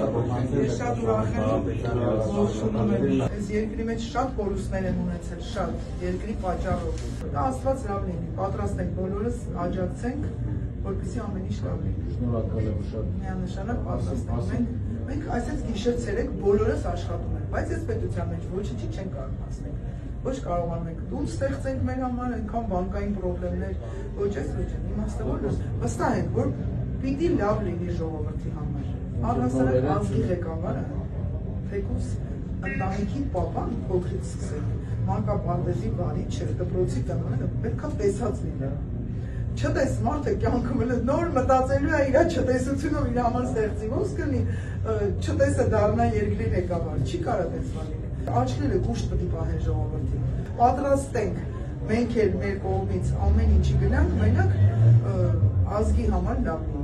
Ես շատ ուրախ եմ, որ շուտով եմ այս երկրի մեջ շատ կորուստներ եմ ունեցել, շատ երկրի պատճառով։ Դա Աստված լավ լինի, պատրաստ ենք բոլորս աջակցենք, որպեսզի ամեն ինչ լավ լինի։ Շնորհակալ եմ շատ։ Միանշանակ պատրաստ ենք։ Մենք այսպես գիշեր-ցերեկ բոլորս աշխատում ենք, բայց այս պետության մեջ ոչինչ չենք կարող հասնել։ Ոչ կարողանում ենք տուն ստեղծենք մեր համար, այնքան բանկային խնդիրներ, ոչ այս ոչ այն։ Իմաստը որ վստահ ենք, որ պիտի լավ լինի ժողովրդի համար։ Առհասարակ ազգի ղեկավարը, թեկուզ ընտանիքի պապան փոքրից սկսել, մանկապարտեզի վարիչը, դպրոցի տնօրենը պետքա տեսած լինի։ Չտես մարդը կյանքում նոր մտածելու է իր չտեսությունով իր համար ստեղծի, ոնց կլինի չտեսը դառնա երկրի ղեկավար, չի կարա տեսվա լինի։ Աչքերը կուշտ պետք է պահեն ժողովրդին։ Պատրաստ ենք մենք էլ մեր կողմից ամեն ինչի գնանք, մենակ ազգի համար լավ լինի։